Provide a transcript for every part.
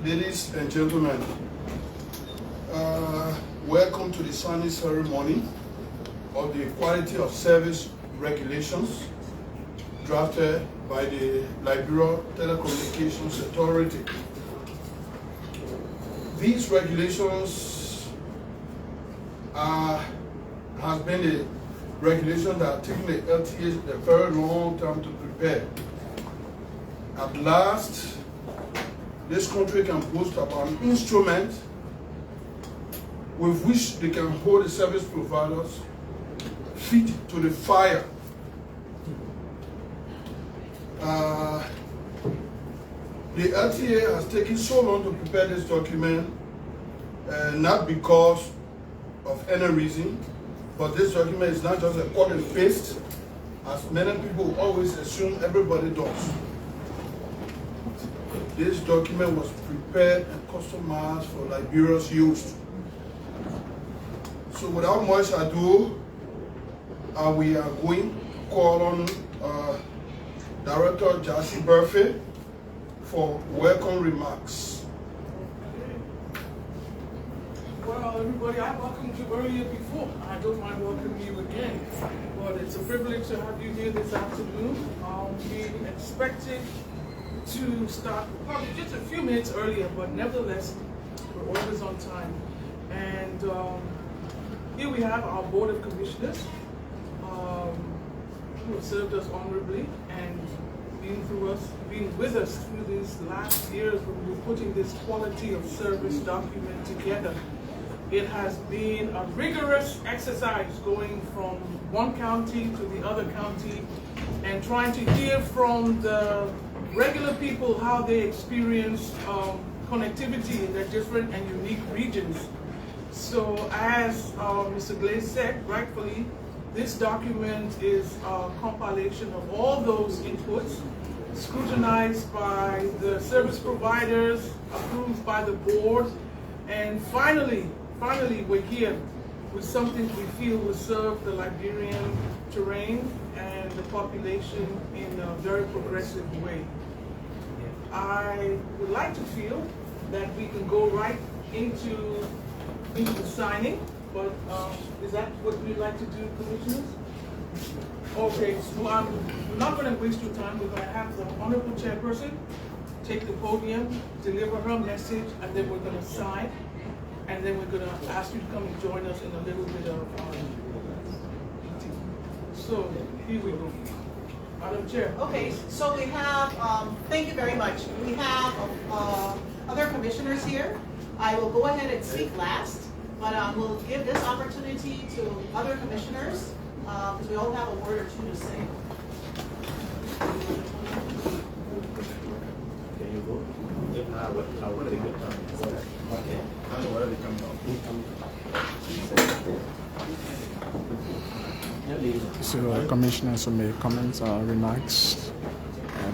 Ladies and gentlemen, welcome to the signing ceremony of the Quality of Service Regulations drafted by the Liberia Telecommunications Authority. These regulations has been a regulation that has taken the LTA a very long time to prepare. At last, this country can boast about an instrument with which they can hold the service providers feet to the fire. The LTA has taken so long to prepare this document, not because of any reason, but this document is not just a cut and paste, as many people always assume everybody does. This document was prepared and customized for Liberia's use. So without much ado, we are going to call on Director Jassy Burfey for welcome remarks. Well, everybody, I welcomed you earlier before. I don't mind welcoming you again. But it's a privilege to have you here this afternoon. We expected to start probably just a few minutes earlier, but nevertheless, we're always on time. And here we have our Board of Commissioners who have served us honorably and been with us through these last years when we were putting this quality of service document together. It has been a rigorous exercise going from one county to the other county and trying to hear from the regular people how they experience connectivity in their different and unique regions. So as Mr. Glaze said, rightfully, this document is a compilation of all those inputs, scrutinized by the service providers, approved by the board, and finally we're here with something we feel will serve the Liberian terrain and the population in a very progressive way. I would like to feel that we can go right into the signing, but is that what we'd like to do, Commissioners? Okay, so we're not going to waste your time. We're going to have the Honorable Chairperson take the podium, deliver her message, and then we're going to sign, and then we're going to ask you to come and join us in a little bit of so here we go. Madam Chair. Okay, so we have, thank you very much. We have other commissioners here. I will go ahead and speak last, but we'll give this opportunity to other commissioners because we all have a word or two to say. Can you go? If not, I will take your time. Okay. I know where they come from. So, commissioners will make comments or remarks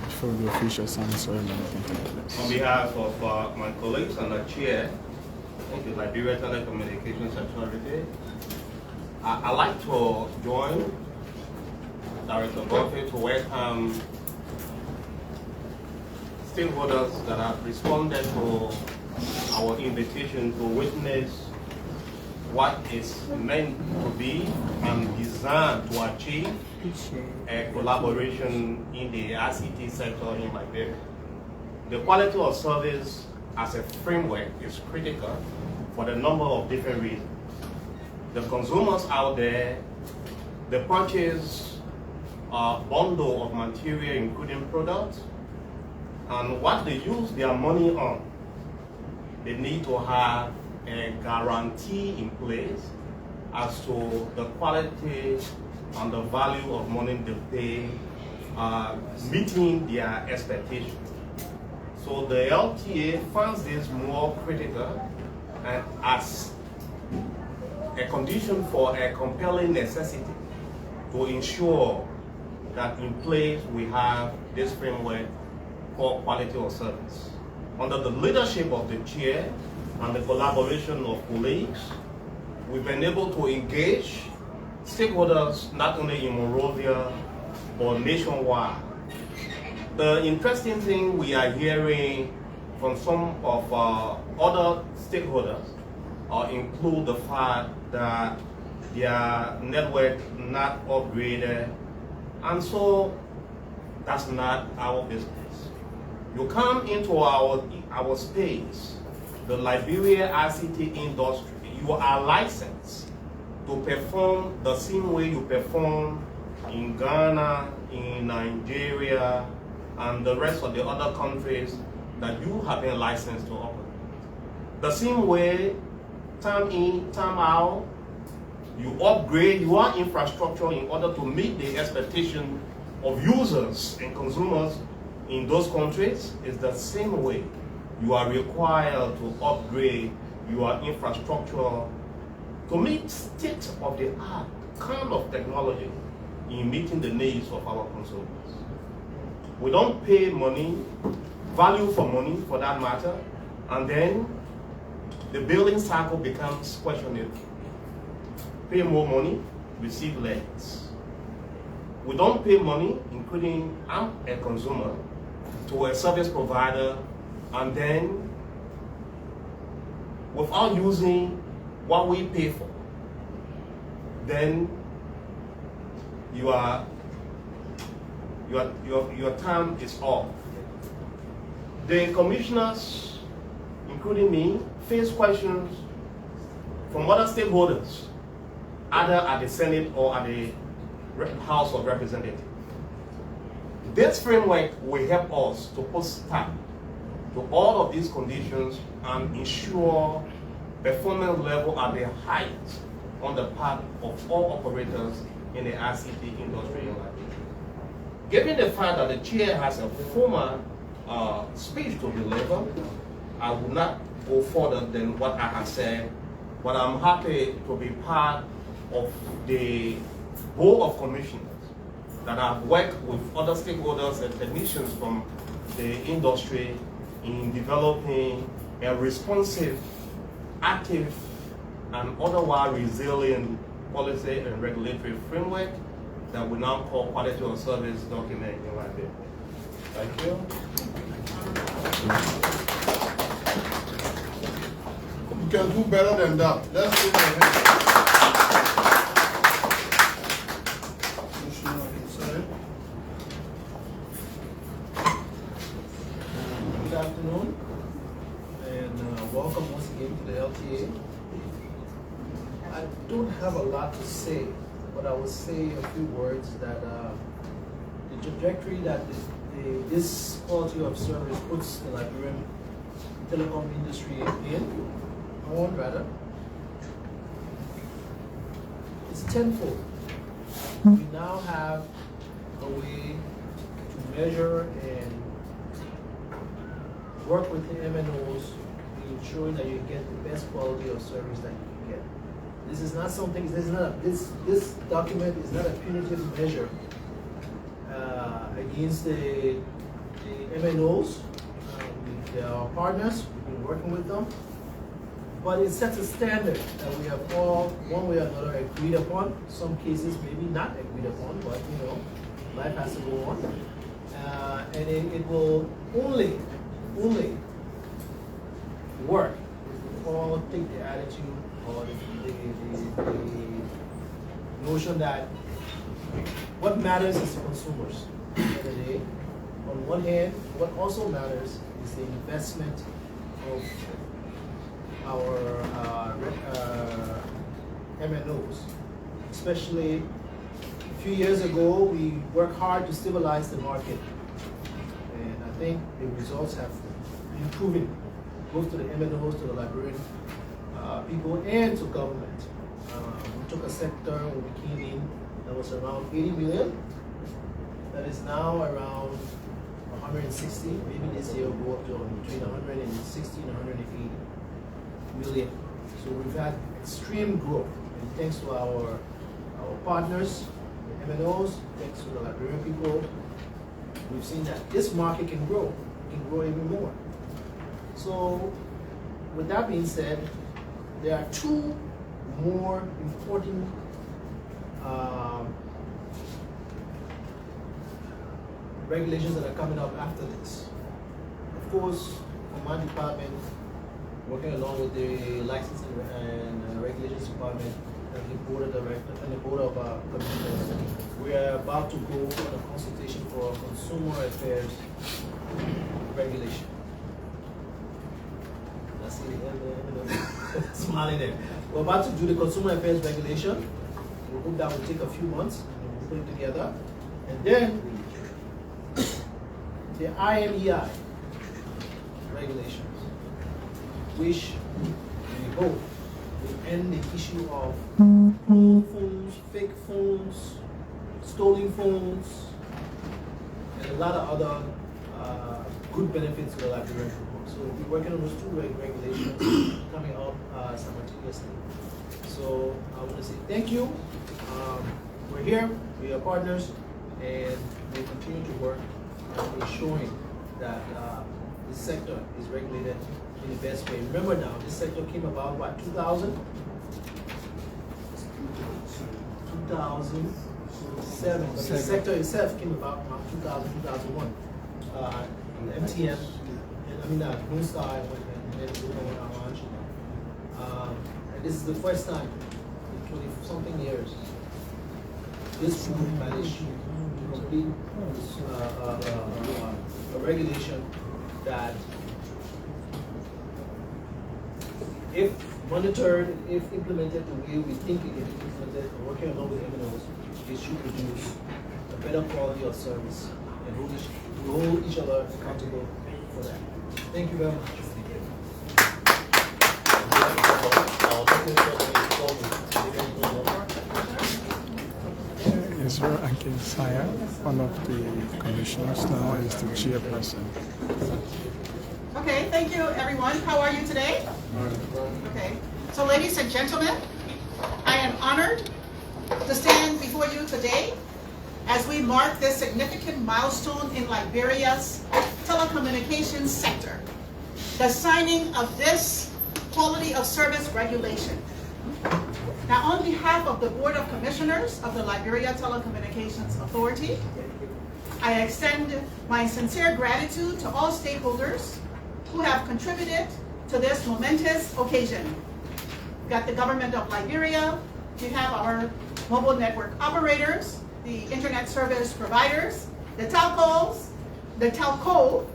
before the official sign ceremony. On behalf of my colleagues and the chair of the Liberia Telecommunications Authority, I'd like to join Director Buffett to welcome stakeholders that have responded to our invitation to witness what is meant to be and designed to achieve a collaboration in the ICT sector in Liberia. The quality of service as a framework is critical for a number of different reasons. The consumers out there, they purchase a bundle of material including products, and what they use their money on, they need to have a guarantee in place as to the quality and the value of money they pay, meeting their expectations. So the LTA finds this more critical as a condition for a compelling necessity to ensure that in place we have this framework for quality of service. Under the leadership of the chair and the collaboration of colleagues, we've been able to engage stakeholders not only in Monrovia but nationwide. The interesting thing we are hearing from some of other stakeholders include the fact that their network not upgraded, and so that's not our business. You come into our space, the Liberia ICT industry, you are licensed to perform the same way you perform in Ghana, in Nigeria, and the rest of the other countries that you have been licensed to operate. The same way, time in, time out, you upgrade your infrastructure in order to meet the expectation of users and consumers in those countries. Is the same way you are required to upgrade your infrastructure to meet state-of-the-art kind of technology in meeting the needs of our consumers. We don't pay money, value for money for that matter, and then the billing cycle becomes questionable. Pay more money, receive less. We don't pay money, including I'm a consumer, to a service provider, and then without using what we pay for, then your time is off. The commissioners, including me, face questions from other stakeholders, either at the Senate or at the House of Representatives. This framework will help us to put stop to all of these conditions and ensure performance level at the height on the part of all operators in the ICT industry in Liberia. Given the fact that the chair has a formal speech to deliver, I will not go further than what I have said, but I'm happy to be part of the board of commissioners that have worked with other stakeholders and technicians from the industry in developing a responsive, active, and otherwise resilient policy and regulatory framework that we now call Quality of Service document in Liberia. Thank you. You can do better than that. Let's do that. Good afternoon, and welcome once again to the LTA. I don't have a lot to say, but I will say a few words that the trajectory that this quality of service puts the Liberian telecom industry on, rather, it's tenfold. We now have a way to measure and work with the MNOs in ensuring that you get the best quality of service that you can get. This is not something. This document is not a punitive measure against the MNOs. They are our partners. We've been working with them, but it sets a standard that we have all, one way or another, agreed upon. Some cases maybe not agreed upon, but life has to go on, and it will only work if we all take the attitude or the notion that what matters is the consumers. At the end of the day, on one hand, what also matters is the investment of our MNOs. Especially a few years ago, we worked hard to stabilize the market, and I think the results have been proven both to the MNOs, to the Liberian people, and to government. We took a sector when we came in that was around 80 million, that is now around 160, maybe this year will go up to between 160 and 180 million. So we've had extreme growth, and thanks to our partners, the MNOs, thanks to the Liberian people, we've seen that this market can grow even more. So with that being said, there are two more important regulations that are coming up after this. Of course, from my department, working along with the licensing and regulations department and the board of directors and the board of commissioners, we are about to go on a consultation for consumer affairs regulation. I see the smiling there. We're about to do the consumer affairs regulation. We hope that will take a few months and we'll put it together. And then the IMEI regulations, which we hope will end the issue of old phones, fake phones, stolen phones, and a lot of other good benefits to the Liberian people. So we'll be working on those two regulations coming up simultaneously. So I want to say thank you. We're here, we are partners, and we continue to work on ensuring that this sector is regulated in the best way. Remember now, this sector came about, what, 2000? 2007. But the sector itself came about around 2000, 2001. MTN, Moonstar, and everyone around. And this is the first time in 20-something years this group managed to complete a regulation that, if monitored, if implemented the way we think it can be implemented, and working along with MNOs, it should produce a better quality of service and hold each other accountable for that. Thank you very much. Israel Ankin Saya, one of the commissioners, now is the chairperson. Okay, thank you everyone. How are you today? Okay, so ladies and gentlemen, I am honored to stand before you today as we mark this significant milestone in Liberia's telecommunications sector, the signing of this quality of service regulation. Now, on behalf of the Board of Commissioners of the Liberia Telecommunications Authority, I extend my sincere gratitude to all stakeholders who have contributed to this momentous occasion. We've got the government of Liberia, we have our mobile network operators, the internet service providers, the telcos, the telco,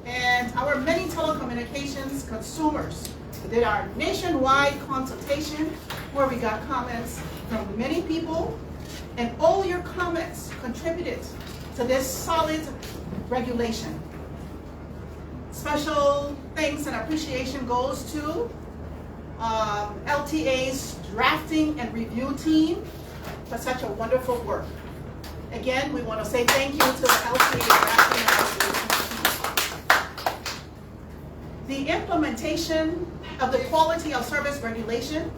and our many telecommunications consumers. We did our nationwide consultation where we got comments from many people, and all your comments contributed to this solid regulation. Special thanks and appreciation goes to LTA's drafting and review team for such a wonderful work. Again, we want to say thank you to the LTA drafting and review team. The implementation of the quality of service regulation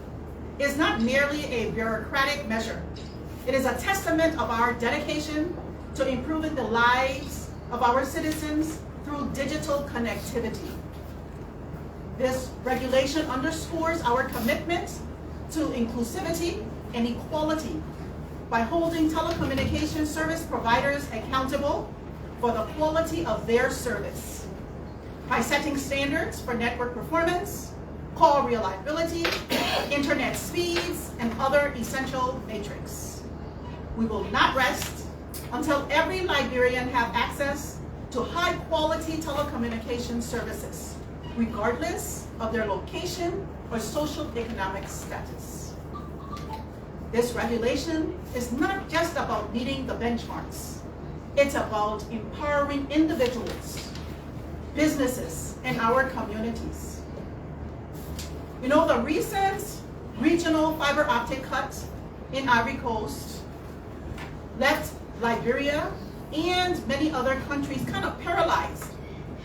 is not merely a bureaucratic measure. It is a testament of our dedication to improving the lives of our citizens through digital connectivity. This regulation underscores our commitment to inclusivity and equality by holding telecommunications service providers accountable for the quality of their service, by setting standards for network performance, call reliability, internet speeds, and other essential metrics. We will not rest until every Liberian have access to high-quality telecommunication services, regardless of their location or social-economic status. This regulation is not just about meeting the benchmarks. It's about empowering individuals, businesses, and our communities. You know, the recent regional fiber optic cut in Ivory Coast left Liberia and many other countries kind of paralyzed.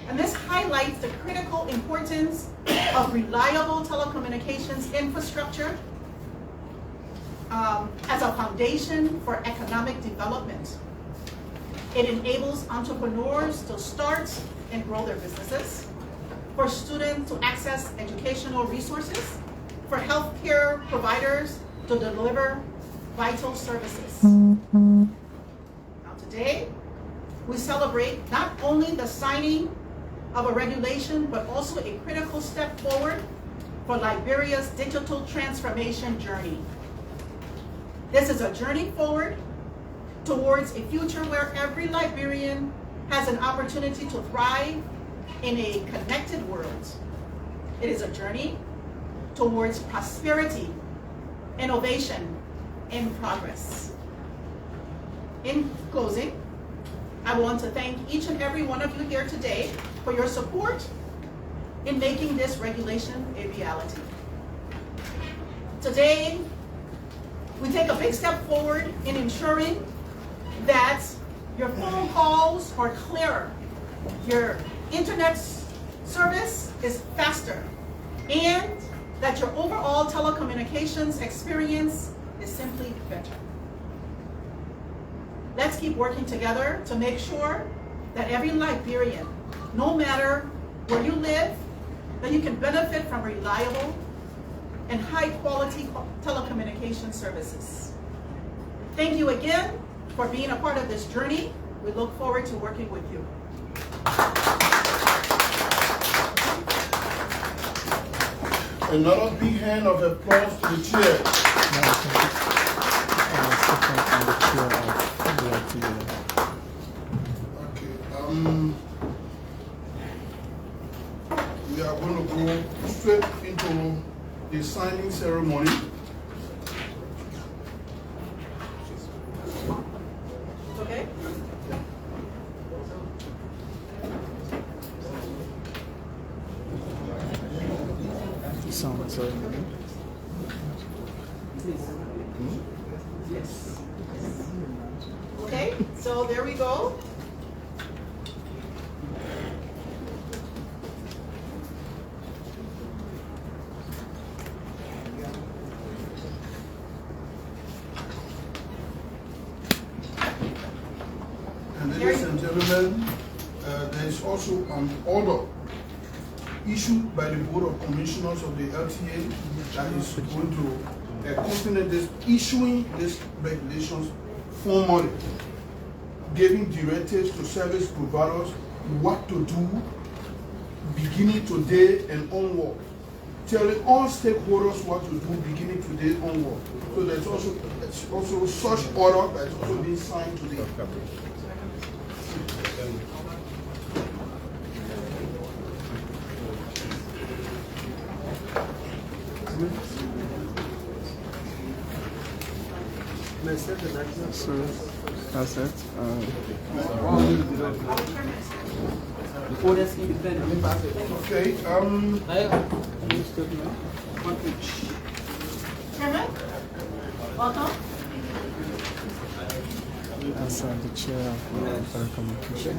And this highlights the critical importance of reliable telecommunications infrastructure as a foundation for economic development. It enables entrepreneurs to start and grow their businesses, for students to access educational resources, for healthcare providers to deliver vital services. Now today, we celebrate not only the signing of a regulation, but also a critical step forward for Liberia's digital transformation journey. This is a journey forward towards a future where every Liberian has an opportunity to thrive in a connected world. It is a journey towards prosperity, innovation, and progress. In closing, I want to thank each and every one of you here today for your support in making this regulation a reality. Today, we take a big step forward in ensuring that your phone calls are clearer, your internet service is faster, and that your overall telecommunications experience is simply better. Let's keep working together to make sure that every Liberian, no matter where you live, that you can benefit from reliable and high-quality telecommunication services. Thank you again for being a part of this journey. We look forward to working with you. Another big hand of applause to the chair. Okay, we are going to go straight into the signing ceremony. Okay? Sounds Okay, so there we go. And ladies and gentlemen, there is also an order issued by the Board of Commissioners of the LTA that is going to accompany this, issuing these regulations formally, giving directives to service providers what to do beginning today and onward, telling all stakeholders what to do beginning today onward. So there's also such order that is also being signed today. So that's it. Okay, Chairman, welcome. As the chair of telecommunication.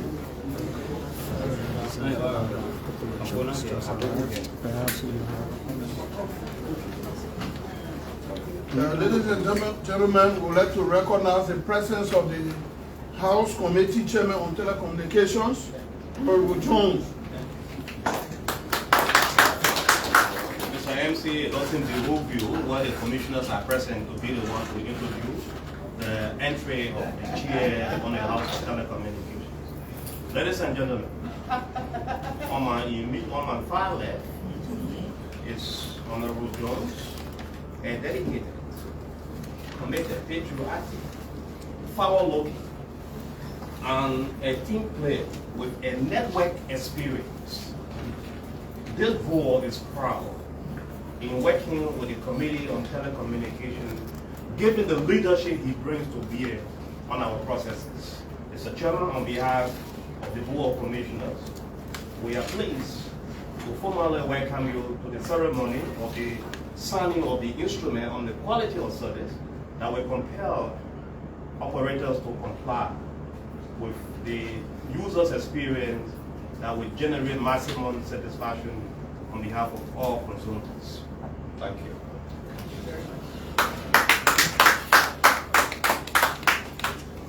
Perhaps we ladies and gentlemen, we would like to recognize the presence of the House Committee Chairman on Telecommunications, Honorable Jones. Mr. MC, it doesn't behoove you while the commissioners are present to be the one to introduce the entry of the chair on the House of Telecommunications. Ladies and gentlemen, on my far left is Honorable Jones, a dedicated, committed, patriotic, forward-looking, and a team player with a network experience. This board is proud in working with the Committee on Telecommunications, given the leadership he brings to bear on our processes. Mr. Chairman, on behalf of the Board of Commissioners, we are pleased to formally welcome you to the ceremony of the signing of the instrument on the quality of service that will compel operators to comply with the user's experience that will generate maximum satisfaction on behalf of all consumers. Thank you.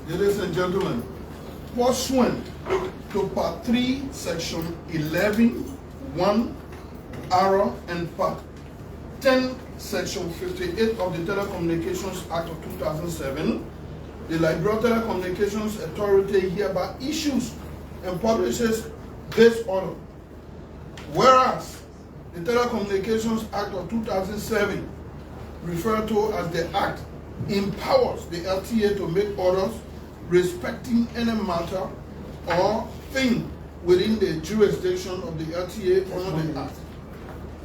Ladies and gentlemen, pursuant to Part 3, Section 11(1), R, and Part 10, Section 58 of the Telecommunications Act of 2007, the Liberia Telecommunications Authority hereby issues and publishes this order Whereas the Telecommunications Act of 2007, referred to as the Act, empowers the LTA to make orders respecting any matter or thing within the jurisdiction of the LTA under the Act,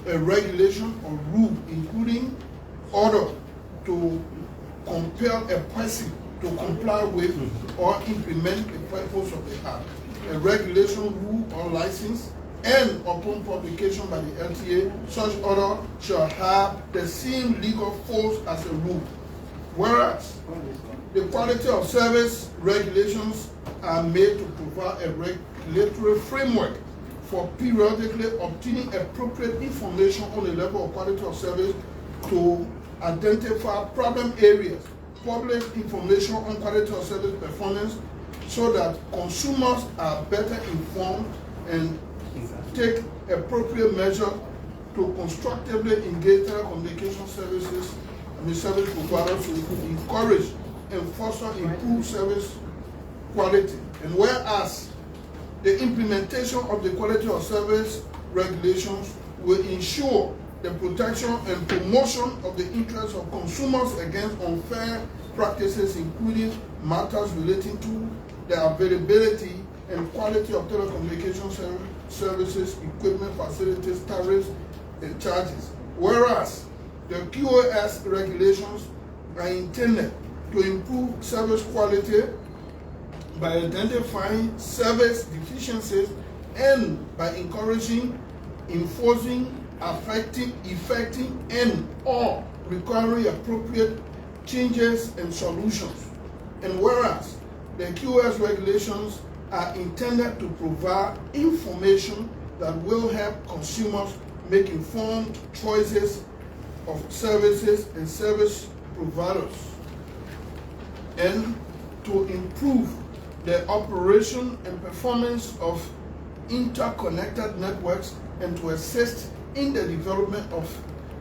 a regulation or rule including order to compel a person to comply with or implement the purpose of the Act, a regulation, rule, or license, and upon publication by the LTA, such order shall have the same legal force as a rule. Whereas the quality of service regulations are made to provide a regulatory framework for periodically obtaining appropriate information on the level of quality of service to identify problem areas, publish information on quality of service performance so that consumers are better informed and take appropriate measures to constructively engage telecommunication services and service providers to encourage and foster improved service quality. And whereas the implementation of the quality of service regulations will ensure the protection and promotion of the interests of consumers against unfair practices, including matters relating to the availability and quality of telecommunication services, equipment, facilities, tariffs, and charges. Whereas the QoS regulations are intended to improve service quality by identifying service deficiencies and by encouraging, enforcing, effecting, and or requiring appropriate changes and solutions. And whereas the QoS regulations are intended to provide information that will help consumers make informed choices of services and service providers, and to improve the operation and performance of interconnected networks and to assist in the development of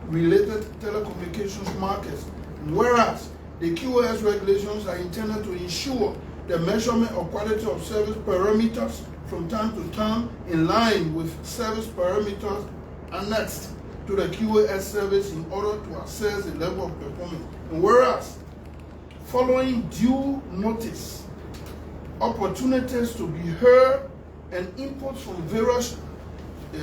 related telecommunications markets. Whereas the QoS regulations are intended to ensure the measurement of quality of service parameters from time to time in line with service parameters annexed to the QoS service in order to assess the level of performance. And whereas, following due notice, opportunities to be heard and input from various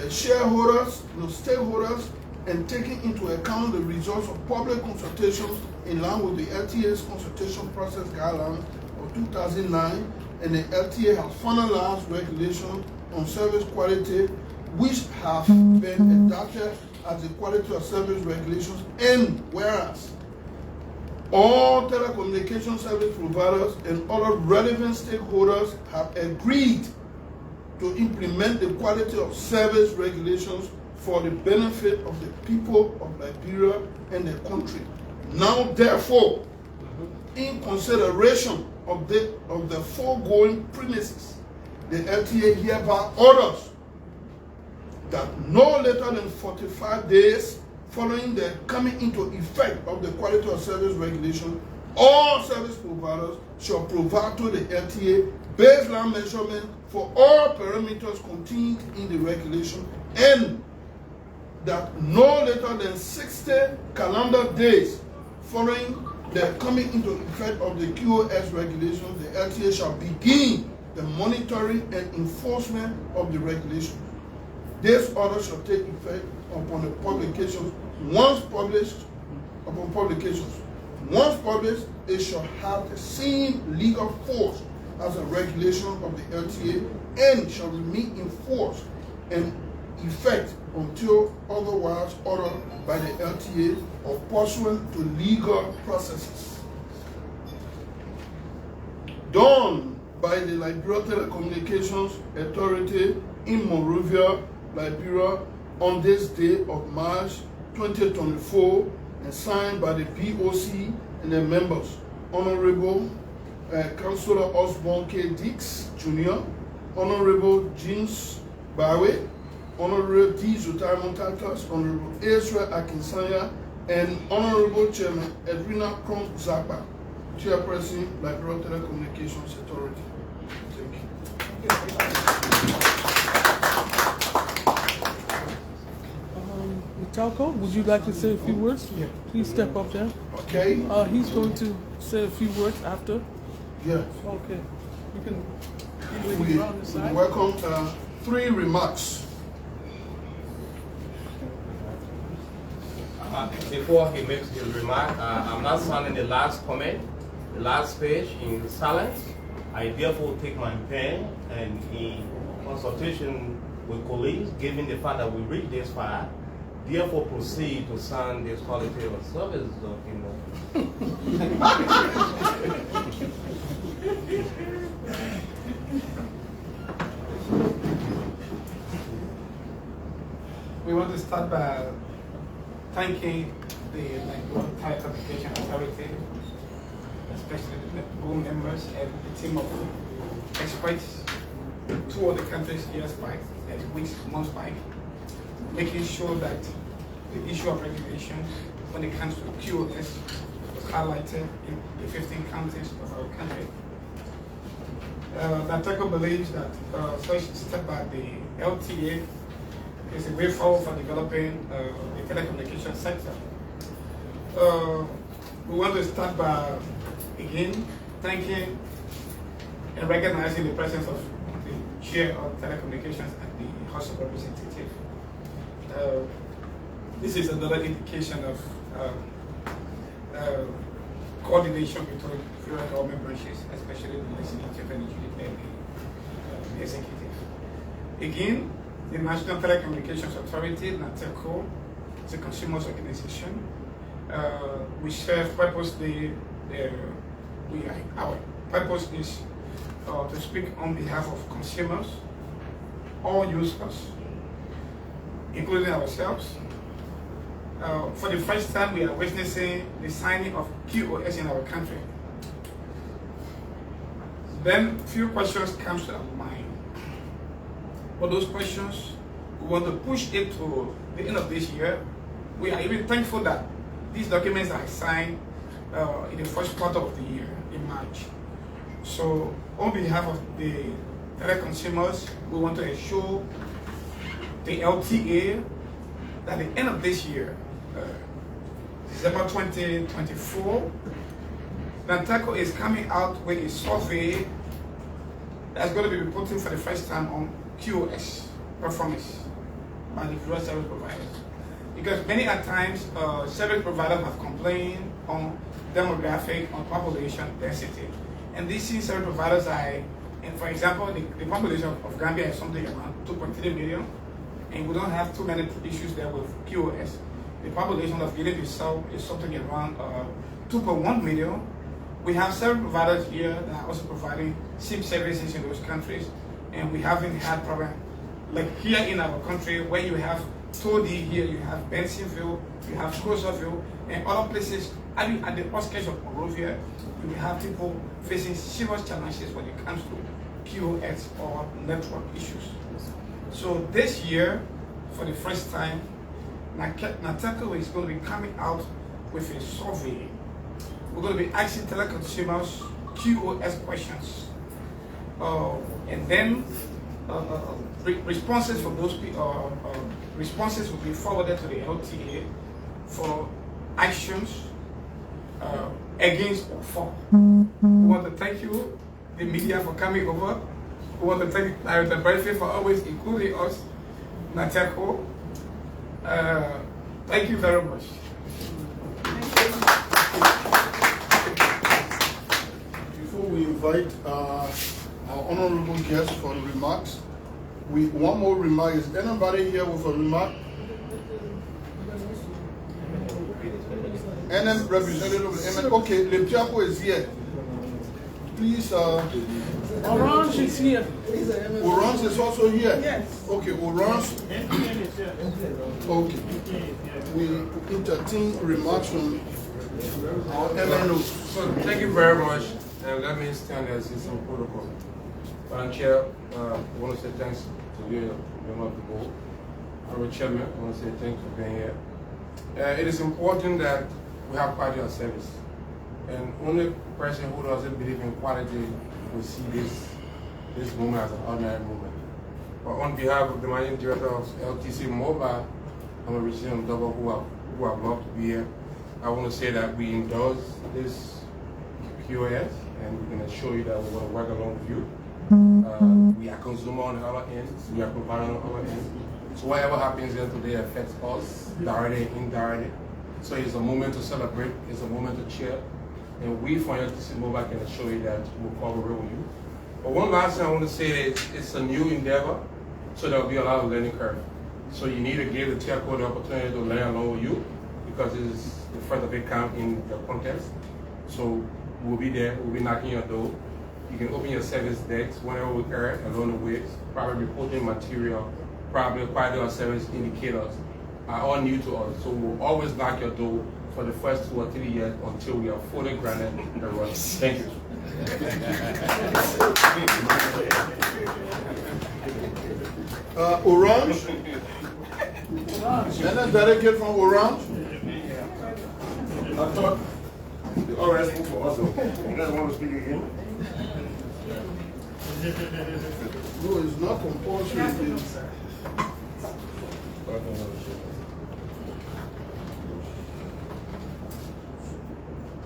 shareholders, stakeholders, and taking into account the results of public consultations in line with the LTA's consultation process guidelines of 2009, and the LTA has finalized regulations on service quality which have been adopted as the quality of service regulations. And whereas all telecommunication service providers and other relevant stakeholders have agreed to implement the quality of service regulations for the benefit of the people of Liberia and the country. Now, therefore, in consideration of the foregoing premises, the LTA hereby orders that no later than 45 days following the coming into effect of the quality of service regulation, all service providers shall provide to the LTA baseline measurement for all parameters contained in the regulation, and that no later than 60 calendar days following the coming into effect of the QoS regulations, the LTA shall begin the monitoring and enforcement of the regulation. This order shall take effect upon the publications. Once published, upon publications, once published, it shall have the same legal force as a regulation of the LTA and shall remain in force and effect until otherwise ordered by the LTA or pursuant to legal processes. Done by the Liberia Telecommunications Authority in Monrovia, Liberia, on this day of March 2024, and signed by the POC and the members, Honorable Councillor Osborne K. Dix Jr., Honorable James Bawe, Honorable D. Zutai Montatas, Honorable Ezra Akinsanya, and Honorable Chairman Edwina Kron Zapa, Chairperson, Liberia Telecommunications Authority. Thank you. Talco, would you like to say a few words? Yeah. Please step up there. Okay? He's going to say a few words after. Yeah. Okay. You can We around the side. welcome 3 remarks. Before he makes his remark, I'm not signing the last comment, the last page in silence. I therefore take my pen and in consultation with colleagues, given the fact that we reached this far, therefore proceed to sign this quality of service document. We want to start by thanking the Nigerian Telecommunication Authority, especially the board members and the team of experts, 2 other countries years back, weeks, months back, making sure that the issue of regulation when it comes to QoS was highlighted in the 15 counties of our country. NATECO believes that such step by the LTA is a way forward for developing the telecommunication sector. We want to start by, again, thanking and recognizing the presence of the Chair of Telecommunications at the House of Representatives. This is another indication of coordination between federal government branches, especially the legislative and the executive. Again, the National Telecommunications Authority, NATECO, is a consumers organization. We serve purposely, our purpose is to speak on behalf of consumers, all users, including ourselves. For the first time, we are witnessing the signing of QoS in our country. Then, few questions come to our mind. For those questions, we want to push it to the end of this year. We are even thankful that these documents are signed in the first quarter of the year, in March. So, on behalf of the consumers, we want to assure the LTA that at the end of this year, December 2024, NATECO is coming out with a survey that's going to be reporting for the first time on QoS performance by the various service providers. Because many at times, service providers have complained on demographic, on population density. And these service providers are, and for example, the population of Gambia is something around 2.3 million, and we don't have too many issues there with QoS. The population of Guinea-Bissau is something around 2.1 million. We have several providers here that are also providing SIM services in those countries, and we haven't had problem like here in our country where you have Todi here, you have Bensonville, you have Crosserville, and other places. I mean, at the outskirts of Monrovia, you have people facing serious challenges when it comes to QoS or network issues. So this year, for the first time, NATECO is going to be coming out with a survey. We're going to be asking teleconsumers QoS questions. And then responses from those people, responses will be forwarded to the LTA for actions against or for. We want to thank you, the media, for coming over. We want to thank Director Bradfield for always including us, NATECO. Thank you very much. Before we invite our honorable guests for remarks, one more remark. Is anybody here with a remark? NM representative of NM. Okay, Lempiapo is here. Please. Orange is here. Orange is also here. Yes. Okay, Orange. Okay. We entertain remarks from our MNO. So thank you very much, and let me stand as is in protocol. Madam Chair, I want to say thanks to you, member of the board. Our chairman, I want to say thanks for being here. It is important that we have quality of service, and only person who doesn't believe in quality will see this movement as an ordinary movement. But on behalf of the managing director of LTC Mobile, I'm a resident of Double who have loved to be here. I want to say that we endorse this QoS, and we're going to show you that we're going to work along with you. We are consumer on our end, we are provider on our end. So whatever happens here today affects us directly and indirectly. So it's a moment to celebrate, it's a moment to cheer. And we from LTC Mobile can assure you that we'll cooperate with you. But one last thing I want to say is it's a new endeavor, so there'll be a lot of learning curve. So you need to give the telco the opportunity to learn along with you, because it's the front of it count in the contest. So we'll be there, we'll be knocking your door. You can open your service decks whenever we are along the way. Probably reporting material, probably quality of service indicators are all new to us. So we'll always knock your door for the first 2 or 3 years until we are fully granted the run. Thank you. Orange? Any delegate from Orange? I thought the ORS spoke for us. You guys want to speak again? No, it's not compulsory.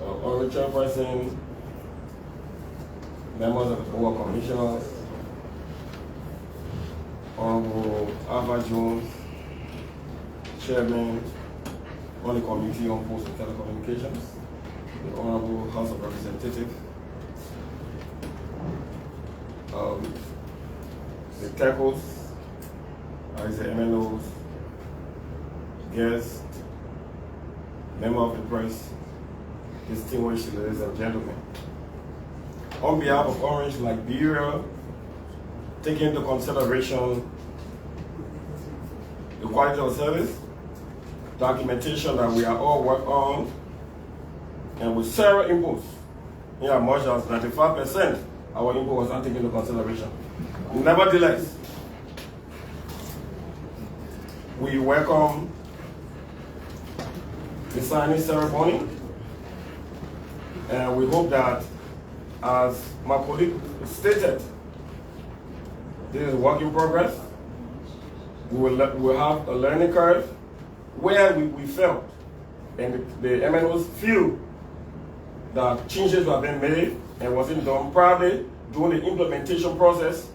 Honorable Chairperson, members of the Board of Commissioners, Honorable Alva Jones, Chairman on the Committee on Posts and Telecommunications, the Honorable House of Representatives, the TECOs, the MNOs, guests, members of the press, distinguished ladies and gentlemen. On behalf of Orange Liberia, taking into consideration the quality of service, documentation that we are all working on, and with several inputs, in as much as 95% our input was not taken into consideration. Nevertheless, we welcome the signing ceremony, and we hope that, as my colleague stated, this is a work in progress. We will have a learning curve where we felt, and the MNOs feel that changes were being made and wasn't done properly during the implementation process.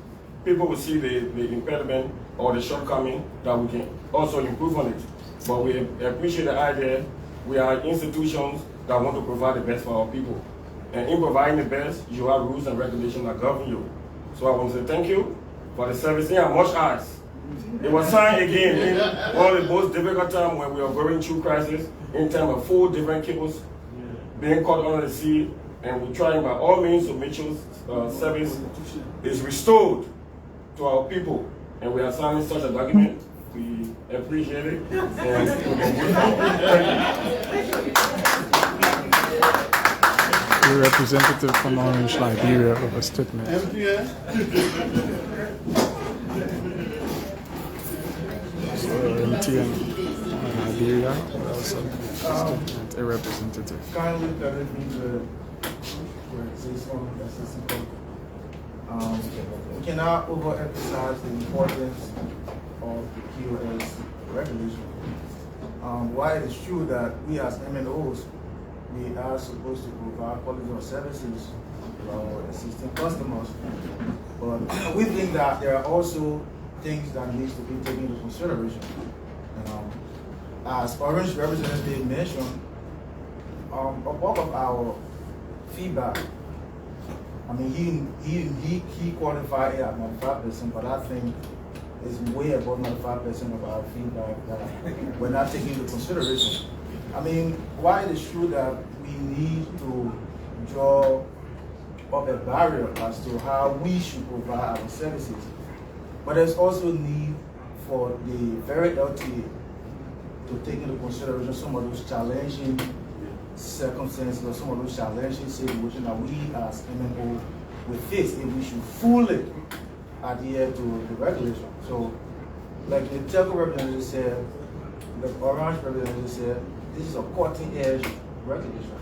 People will see the impediment or the shortcoming that we can also improve on it. But we appreciate the idea. We are institutions that want to provide the best for our people. And in providing the best, you have rules and regulations that govern you. So I want to say thank you for the service in much as it was signed again in one of the most difficult times when we are going through crisis, in terms of 4 different cables being caught under the sea, and we're trying by all means to make sure service is restored to our people. And we are signing such a document. We appreciate it. And The representative from Orange Liberia of a statement. MPN? LTA Liberia also statement, a representative. Kindly permit me to say something. We cannot overemphasize the importance of the QoS regulation. While it is true that we as MNOs, we are supposed to provide quality of services to our existing customers, but we think that there are also things that needs to be taken into consideration. As Orange representative mentioned, a bulk of our feedback, I mean, he qualified it at 95%, but I think it's way above 95% of our feedback that we're not taking into consideration. I mean, while it is true that we need to draw up a barrier as to how we should provide our services, but there's also need for the very LTA to take into consideration some of those challenging circumstances or some of those challenging situations that we as MNO will face if we should fully adhere to the regulation. So, like the telco representative said, the Orange representative said, this is a cutting-edge regulation.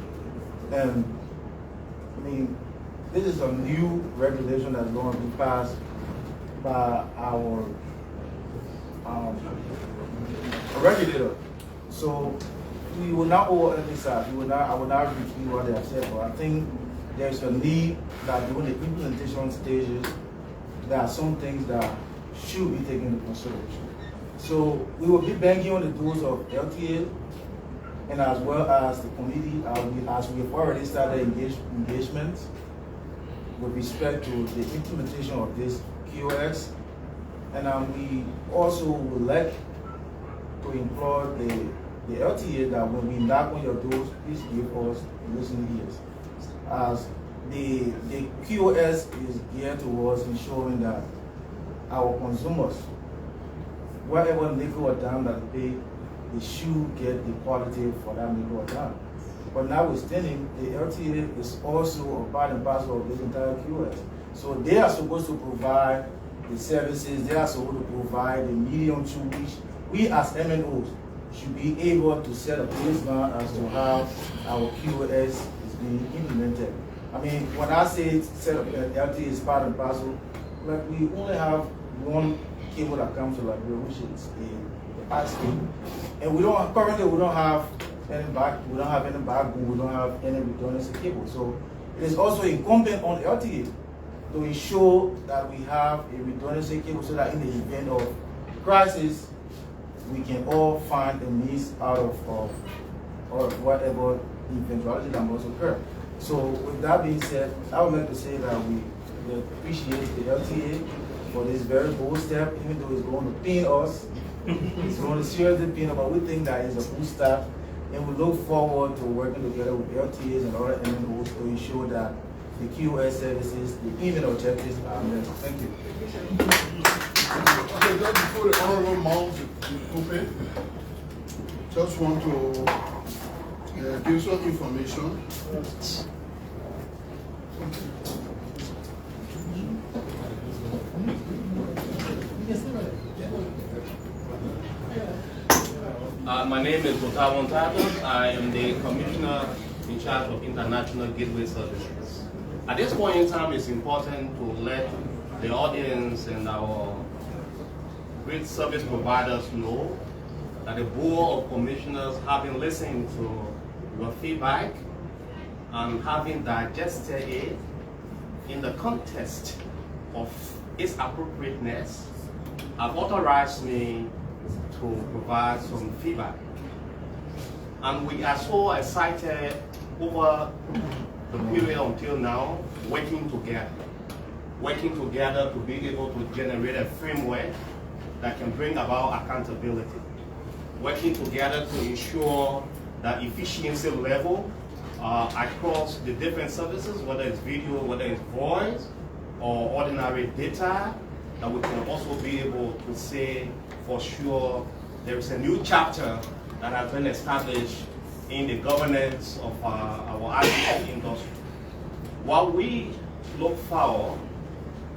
And I mean, this is a new regulation that's going to be passed by our a regulator. So we will not overemphasize, I will not repeat what they have said, but I think there's a need that during the implementation stages, there are some things that should be taken into consideration. So we will be banging on the doors of LTA and as well as the committee, as we have already started engagement with respect to the implementation of this QoS. And we also would like to implore the LTA that when we knock on your doors, please give us listening ears. As the QoS is geared towards ensuring that our consumers, whatever nickel or dime that they pay, they should get the quality for that nickel or dime. But notwithstanding, the LTA is also a part and parcel of this entire QoS. So they are supposed to provide the services, they are supposed to provide the medium to which we as MNOs should be able to set a baseline as to how our QoS is being implemented. I mean, when I say set up LTA is part and parcel, like we only have one cable that comes to Liberia, which is the high speed, and we don't have any backbone, we don't have any redundancy cable. So it is also incumbent on LTA to ensure that we have a redundancy cable so that in the event of crisis, we can all find a means out of whatever eventuality that must occur. So with that being said, I would like to say that we appreciate the LTA for this very bold step, even though it's going to pain us. It's going to seriously pain us, but we think that is a good step. And we look forward to working together with LTAs and other MNOs to ensure that the QoS services, the payment objectives are met. Thank you. Okay, just before the honorable mount open, just want to give some information. My name is Gustavo Montados. I am the Commissioner in charge of International Gateway Services. At this point in time, it's important to let the audience and our great service providers know that the Board of Commissioners, having listened to your feedback and having digested it in the context of its appropriateness, have authorized me to provide some feedback. And we are so excited over the period until now, working together to be able to generate a framework that can bring about accountability, working together to ensure that efficiency level across the different services, whether it's video, whether it's voice, or ordinary data, that we can also be able to say for sure there is a new chapter that has been established in the governance of our ICT industry. While we look forward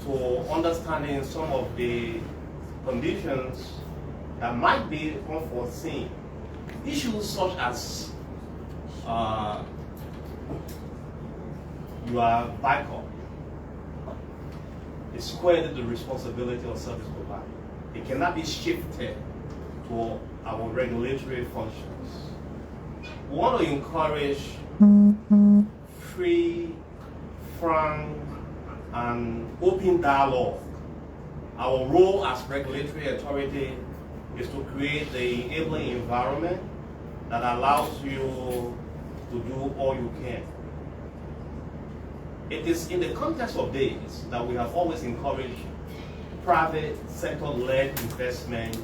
to understanding some of the conditions that might be unforeseen, issues such as your backup is squarely the responsibility of service provider. It cannot be shifted to our regulatory functions. We want to encourage free, frank, and open dialogue. Our role as regulatory authority is to create the enabling environment that allows you to do all you can. It is in the context of this that we have always encouraged private sector-led investment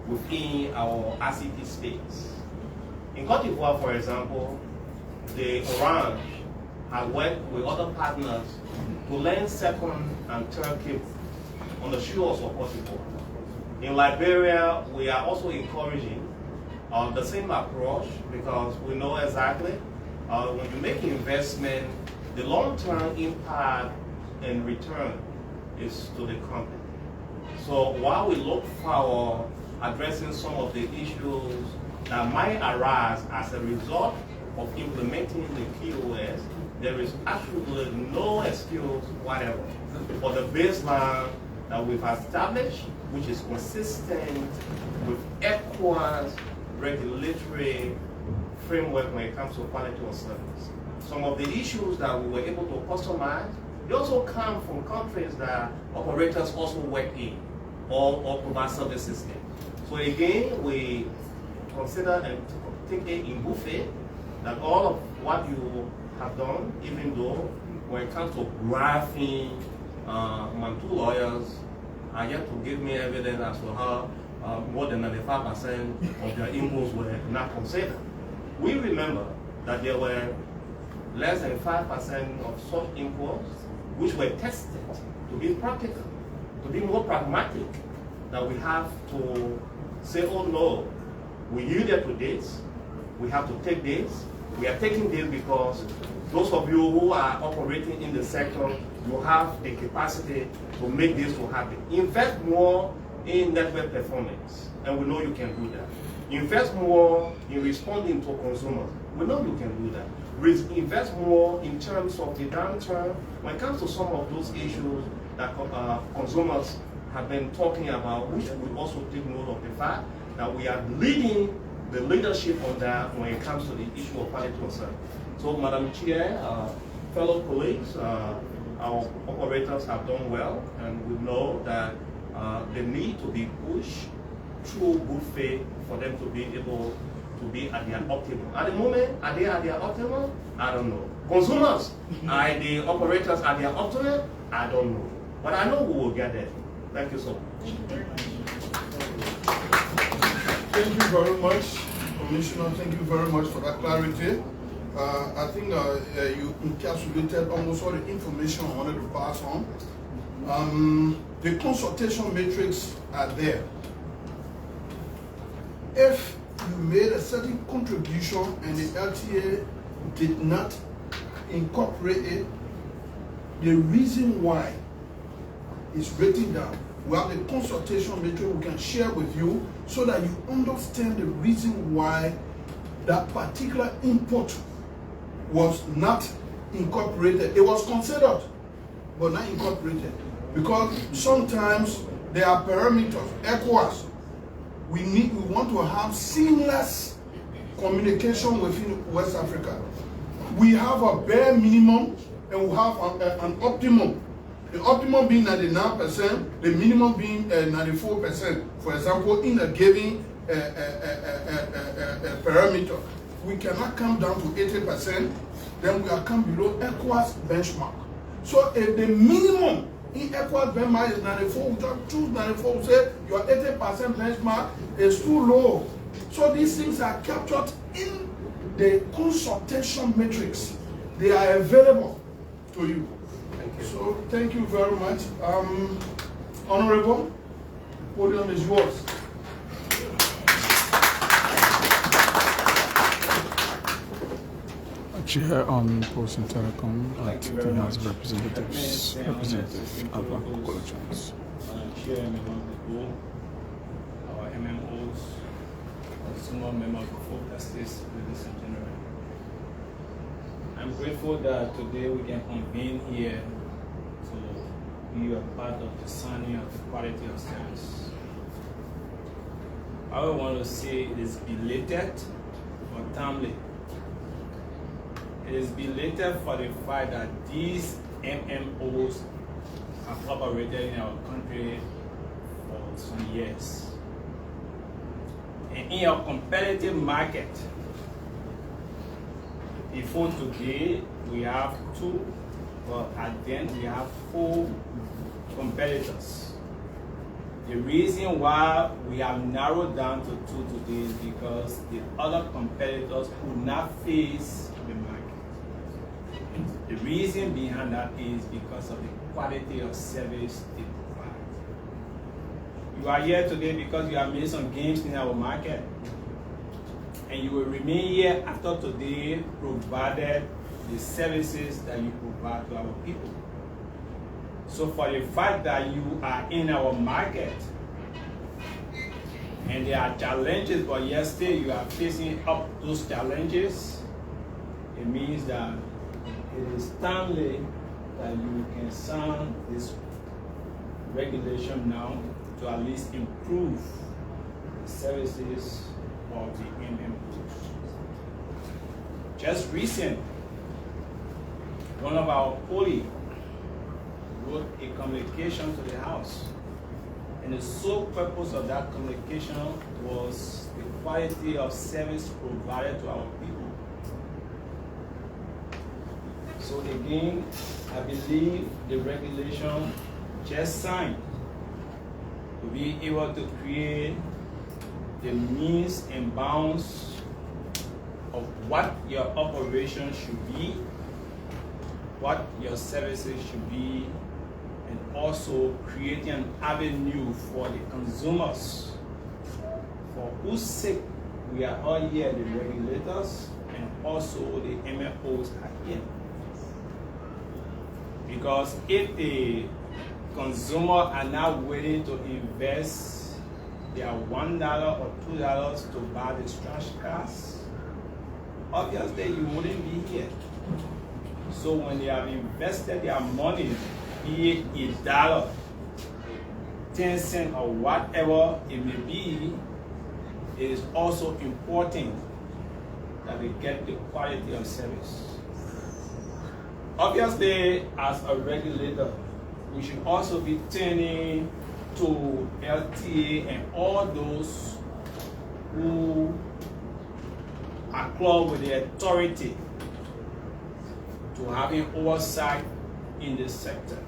within our ICT space. In Côte d'Ivoire, for example, the Orange has worked with other partners to lend second and third cable on the shores of Côte d'Ivoire. In Liberia, we are also encouraging the same approach because we know exactly when you make investment, the long-term impact and return is to the company. So while we look for addressing some of the issues that might arise as a result of implementing the QoS, there is absolutely no excuse whatever for the baseline that we've established, which is consistent with ECOWAS regulatory framework when it comes to quality of service. Some of the issues that we were able to customize, they also come from countries that operators also work in or provide services in. So again, we consider and take it in good faith that all of what you have done, even though when it comes to graphing, my two lawyers are yet to give me evidence as to how more than 95% of their inputs were not considered. We remember that there were less than 5% of such inputs which were tested to be practical, to be more pragmatic, that we have to say, oh no, we yielded to this, we have to take this. We are taking this because those of you who are operating in the sector, you have the capacity to make this to happen. Invest more in network performance, and we know you can do that. Invest more in responding to consumers. We know you can do that. Invest more in terms of the downturn when it comes to some of those issues that consumers have been talking about, which we also take note of the fact that we are leading the leadership on that when it comes to the issue of quality of service. So, Madam Chair, fellow colleagues, our operators have done well, and we know that they need to be pushed through good faith for them to be able to be at their optimum. At the moment, are they at their optimum? I don't know. Consumers, are the operators at their optimum? I don't know. But I know we will get there. Thank you so much. Thank you very much, Commissioner. Thank you very much for that clarity. I think you encapsulated almost all the information I wanted to pass on. The consultation matrix are there. If you made a certain contribution and the LTA did not incorporate it, the reason why is written down. We have the consultation matrix we can share with you so that you understand the reason why that particular input was not incorporated. It was considered, but not incorporated. Because sometimes there are parameters, ECOWAS. We want to have seamless communication within West Africa. We have a bare minimum and we have an optimum. The optimum being 99%, the minimum being 94%. For example, in a given parameter, we cannot come down to 80%, then we are come below ECOWAS benchmark. So if the minimum in ECOWAS benchmark is 94, we just choose 94, we say your 80% benchmark is too low. So these things are captured in the consultation matrix. They are available to you. So thank you very much. Honorable, the podium is yours. Chair on Post and Telecom at the House of Representatives, Representative Alva Collections. Chair, member of the board, our MMOs, consumer member of the full justice, ladies and gentlemen. I'm grateful that today we can convene here to be a part of the signing of the quality of service. I would want to say it is belated but timely. It is belated for the fact that these MMOs have operated in our country for some years. And in a competitive market, before today, we have 2, but at the end we have 4 competitors. The reason why we have narrowed down to 2 today is because the other competitors could not face the market. The reason behind that is because of the quality of service they provide. You are here today because you have made some gains in our market. And you will remain here after today, provided the services that you provide to our people. So for the fact that you are in our market, and there are challenges, but yet still you are facing up those challenges, it means that it is timely that you can sign this regulation now to at least improve the services of the MMOs. Just recent, one of our colleagues wrote a communication to the House, and the sole purpose of that communication was the quality of service provided to our people. So again, I believe the regulation just signed will be able to create the means and bounds of what your operation should be, what your services should be, and also creating an avenue for the consumers, for whose sake we are all here, the regulators, and also the MFOs are here. Because if the consumer are not willing to invest their $1 or $2 to buy the trash cars, obviously you wouldn't be here. So when they have invested their money, be it $1, 10 cents, or whatever it may be, it is also important that they get the quality of service. Obviously, as a regulator, we should also be turning to LTA and all those who are close with the authority to having oversight in the sector.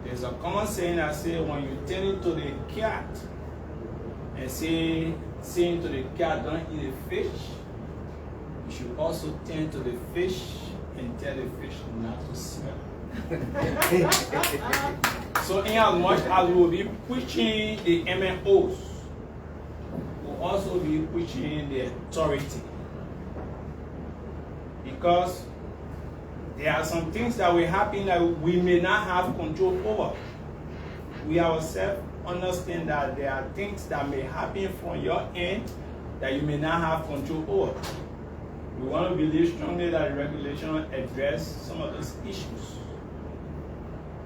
There's a common saying that says when you turn into the cat and saying to the cat, don't eat a fish, you should also turn to the fish and tell the fish not to smell. So in as much as we will be pushing the MNOs, we'll also be pushing the authority. Because there are some things that will happen that we may not have control over. We ourselves understand that there are things that may happen from your end that you may not have control over. We want to believe strongly that the regulation address some of those issues.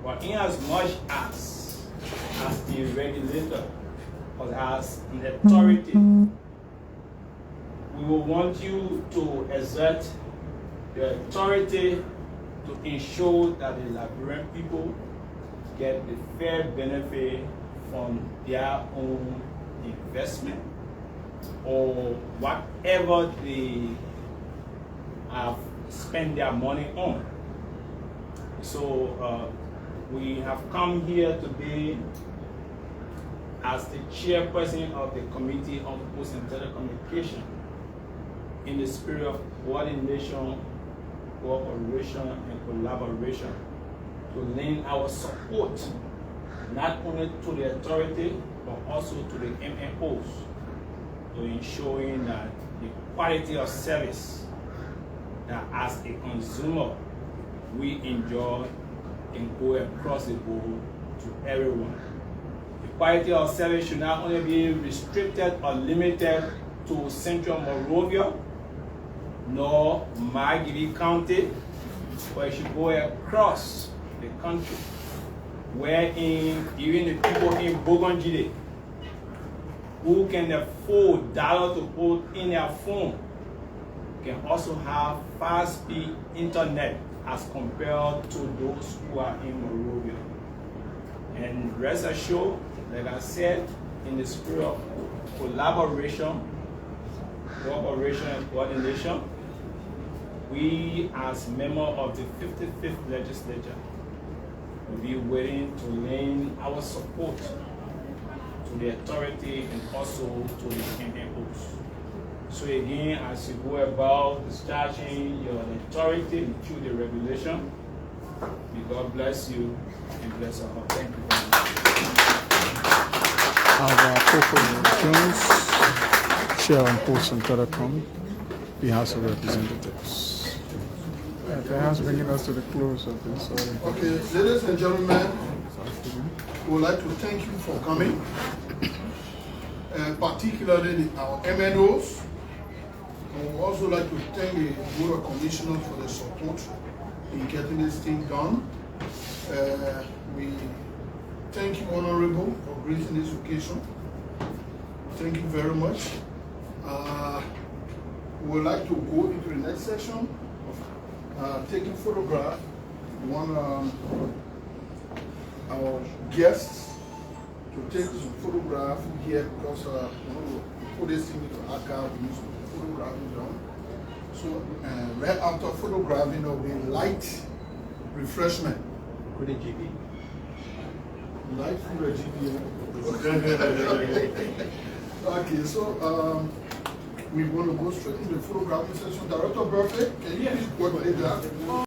But in as much as the regulator or as an authority, we will want you to exert the authority to ensure that the Liberian people get the fair benefit from their own investment or whatever they have spent their money on. So we have come here today as the chairperson of the Committee on Post and Telecommunication in the spirit of coordination, cooperation, and collaboration to lend our support not only to the authority but also to the MNOs to ensuring that the quality of service that as a consumer we enjoy can go across the board to everyone. The quality of service should not only be restricted or limited to Central Monrovia nor Margilly County, but it should go across the country, wherein even the people in Bougainville who can afford dollar to put in their phone can also have fast-speed internet as compared to those who are in Monrovia. And rest assured, like I said, in the spirit of collaboration, cooperation, and coordination, we as members of the 55th legislature will be willing to lend our support to the authority and also to the MNOs. So again, as you go about discharging your authority through the regulation, may God bless you and bless our heart. Thank you very much. Jones, Chair on Post and Telecom, the House of Representatives. The House bringing us to the close of this. Okay, ladies and gentlemen, we would like to thank you for coming, particularly our MNOs. I would also like to thank the Board of Commissioners for the support in getting this thing done. We thank you, Honorable, for gracing this occasion. Thank you very much. We would like to go into the next section of taking photograph. We want our guests to take some photograph here because we want to put this thing into archive, we use photographing done. So right after photographing, there will be light refreshment. Including GB. Light food or GBA. Okay, so we want to go straight into the photographing session. Director Berkeley, can you please coordinate that?